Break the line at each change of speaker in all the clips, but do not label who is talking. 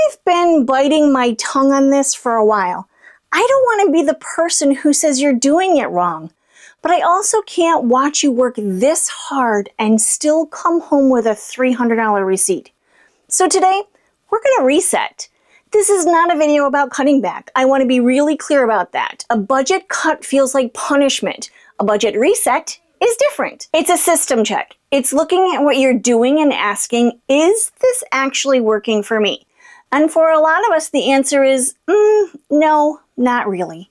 I've been biting my tongue on this for a while. I don't want to be the person who says you're doing it wrong, but I also can't watch you work this hard and still come home with a $300 receipt. So today, we're going to reset. This is not a video about cutting back. I want to be really clear about that. A budget cut feels like punishment. A budget reset is different. It's a system check. It's looking at what you're doing and asking, is this actually working for me? And for a lot of us, the answer is, no, not really.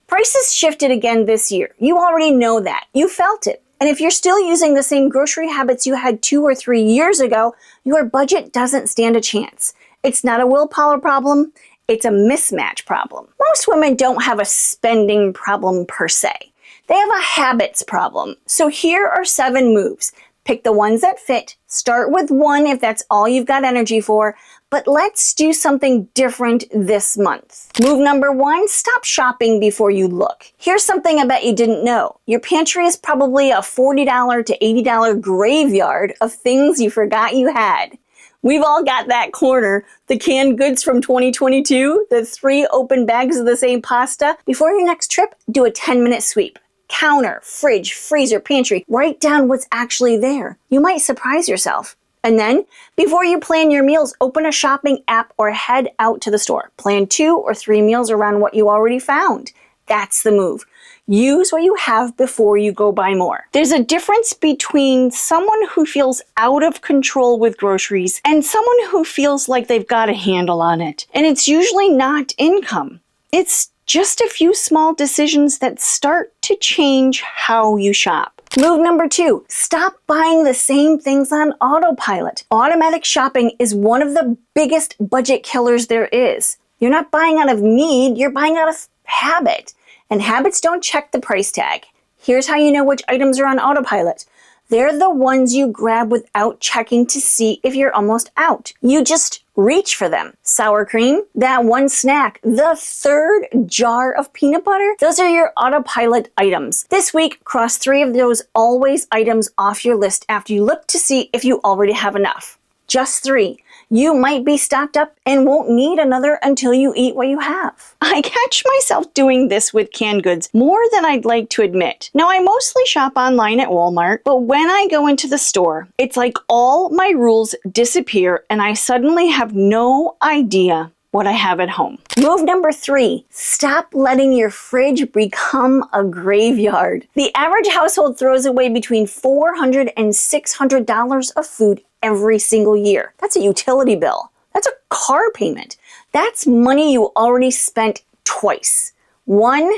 Prices shifted again this year. You already know that. You felt it. And if you're still using the same grocery habits you had 2 or 3 years ago, your budget doesn't stand a chance. It's not a willpower problem. It's a mismatch problem. Most women don't have a spending problem per se. They have a habits problem. So here are 7 moves. Pick the ones that fit. Start with 1 if that's all you've got energy for. But let's do something different this month. Move number 1, stop shopping before you look. Here's something I bet you didn't know. Your pantry is probably a $40 to $80 graveyard of things you forgot you had. We've all got that corner, the canned goods from 2022, the 3 open bags of the same pasta. Before your next trip, do a 10-minute sweep. Counter, fridge, freezer, pantry. Write down what's actually there. You might surprise yourself. And then, before you plan your meals, open a shopping app or head out to the store. Plan 2 or 3 meals around what you already found. That's the move. Use what you have before you go buy more. There's a difference between someone who feels out of control with groceries and someone who feels like they've got a handle on it. And it's usually not income. It's just a few small decisions that start to change how you shop. Move number 2, stop buying the same things on autopilot. Automatic shopping is one of the biggest budget killers there is. You're not buying out of need, you're buying out of habit. And habits don't check the price tag. Here's how you know which items are on autopilot. They're the ones you grab without checking to see if you're almost out. You just reach for them. Sour cream, that one snack, the 3rd jar of peanut butter, those are your autopilot items. This week, cross 3 of those always items off your list after you look to see if you already have enough. Just 3. You might be stocked up and won't need another until you eat what you have. I catch myself doing this with canned goods more than I'd like to admit. Now, I mostly shop online at Walmart, but when I go into the store, it's like all my rules disappear and I suddenly have no idea what I have at home. Move number 3, stop letting your fridge become a graveyard. The average household throws away between $400 and $600 of food every single year. That's a utility bill. That's a car payment. That's money you already spent twice. 1,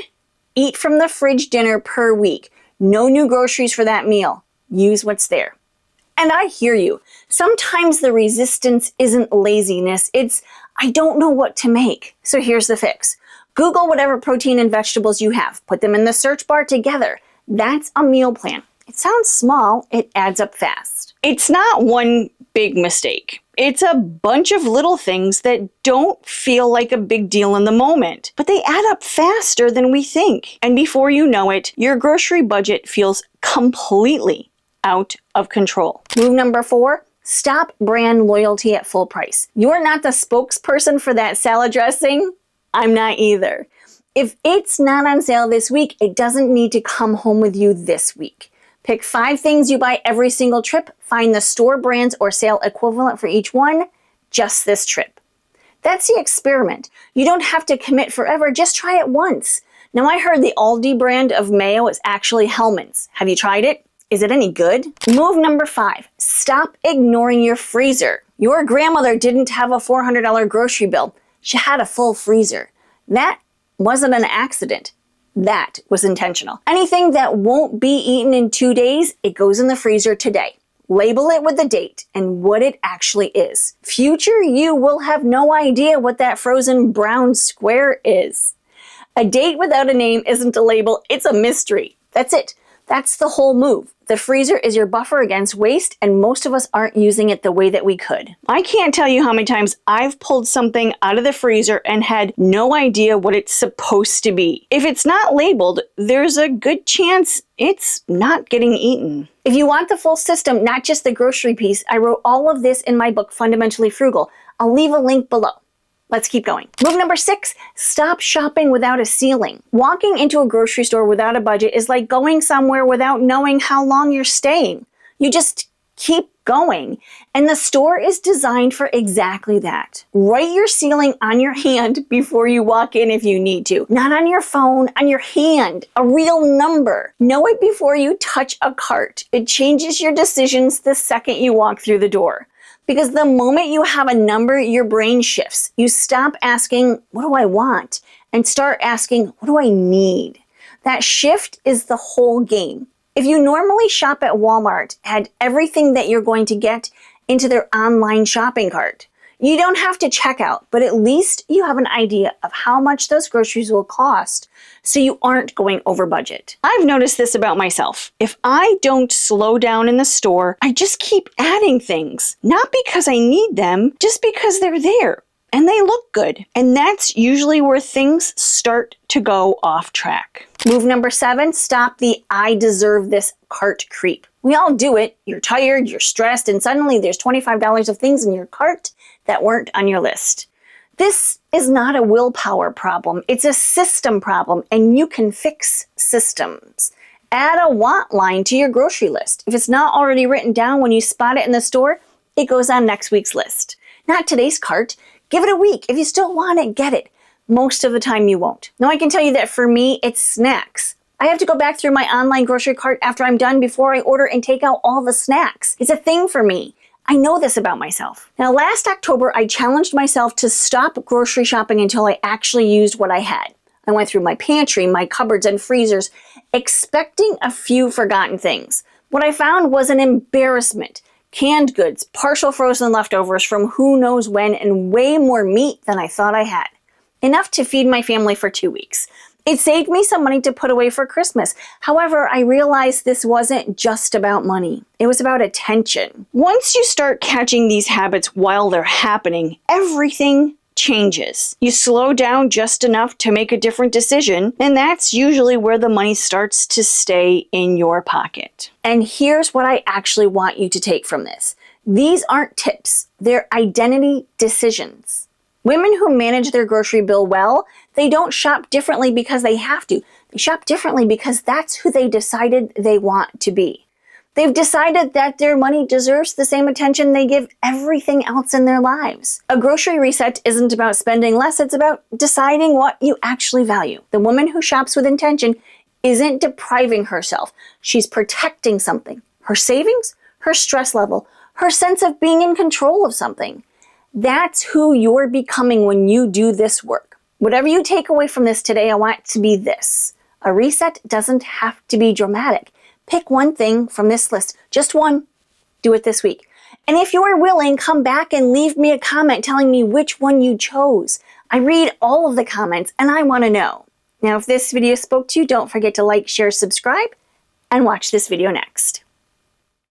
eat from the fridge dinner per week. No new groceries for that meal. Use what's there. And I hear you. Sometimes the resistance isn't laziness. It's, I don't know what to make. So here's the fix. Google whatever protein and vegetables you have. Put them in the search bar together. That's a meal plan. It sounds small. It adds up fast. It's not one big mistake. It's a bunch of little things that don't feel like a big deal in the moment, but they add up faster than we think. And before you know it, your grocery budget feels completely out of control. Move number 4, stop brand loyalty at full price. You're not the spokesperson for that salad dressing. I'm not either. If it's not on sale this week, it doesn't need to come home with you this week. Pick 5 things you buy every single trip. Find the store brands or sale equivalent for each one, just this trip. That's the experiment. You don't have to commit forever, just try it once. Now, I heard the Aldi brand of mayo is actually Hellmann's. Have you tried it? Is it any good? Move number 5, stop ignoring your freezer. Your grandmother didn't have a $400 grocery bill. She had a full freezer. That wasn't an accident. That was intentional. Anything that won't be eaten in 2 days, it goes in the freezer today. Label it with the date and what it actually is. Future you will have no idea what that frozen brown square is. A date without a name isn't a label, it's a mystery. That's it. That's the whole move. The freezer is your buffer against waste, and most of us aren't using it the way that we could. I can't tell you how many times I've pulled something out of the freezer and had no idea what it's supposed to be. If it's not labeled, there's a good chance it's not getting eaten. If you want the full system, not just the grocery piece, I wrote all of this in my book, Fundamentally Frugal. I'll leave a link below. Let's keep going. Move number 6, stop shopping without a ceiling. Walking into a grocery store without a budget is like going somewhere without knowing how long you're staying. You just keep going. And the store is designed for exactly that. Write your ceiling on your hand before you walk in if you need to. Not on your phone, on your hand. A real number. Know it before you touch a cart. It changes your decisions the second you walk through the door. Because the moment you have a number, your brain shifts. You stop asking, what do I want? And start asking, what do I need? That shift is the whole game. If you normally shop at Walmart, add everything that you're going to get into their online shopping cart. You don't have to check out, but at least you have an idea of how much those groceries will cost, so you aren't going over budget. I've noticed this about myself. If I don't slow down in the store, I just keep adding things. Not because I need them, just because they're there and they look good. And that's usually where things start to go off track. Move number 7, stop the I deserve this cart creep. We all do it. You're tired, you're stressed, and suddenly there's $25 of things in your cart that weren't on your list. This is not a willpower problem. It's a system problem, and you can fix systems. Add a want line to your grocery list. If it's not already written down when you spot it in the store, it goes on next week's list. Not today's cart. Give it a week. If you still want it, get it. Most of the time you won't. Now I can tell you that for me, it's snacks. I have to go back through my online grocery cart after I'm done before I order and take out all the snacks. It's a thing for me. I know this about myself. Now, last October, I challenged myself to stop grocery shopping until I actually used what I had. I went through my pantry, my cupboards, and freezers, expecting a few forgotten things. What I found was an embarrassment. Canned goods, partial frozen leftovers from who knows when, and way more meat than I thought I had. Enough to feed my family for 2 weeks. It saved me some money to put away for Christmas. However, I realized this wasn't just about money. It was about attention. Once you start catching these habits while they're happening, everything changes. You slow down just enough to make a different decision, and that's usually where the money starts to stay in your pocket. And here's what I actually want you to take from this. These aren't tips, they're identity decisions. Women who manage their grocery bill well, they don't shop differently because they have to. They shop differently because that's who they decided they want to be. They've decided that their money deserves the same attention they give everything else in their lives. A grocery reset isn't about spending less, it's about deciding what you actually value. The woman who shops with intention isn't depriving herself. She's protecting something. Her savings, her stress level, her sense of being in control of something. That's who you're becoming when you do this work. Whatever you take away from this today, I want it to be this. A reset doesn't have to be dramatic. Pick one thing from this list, just one. Do it this week. And if you are willing, come back and leave me a comment telling me which one you chose. I read all of the comments and I want to know. Now, if this video spoke to you, don't forget to like, share, subscribe, and watch this video next.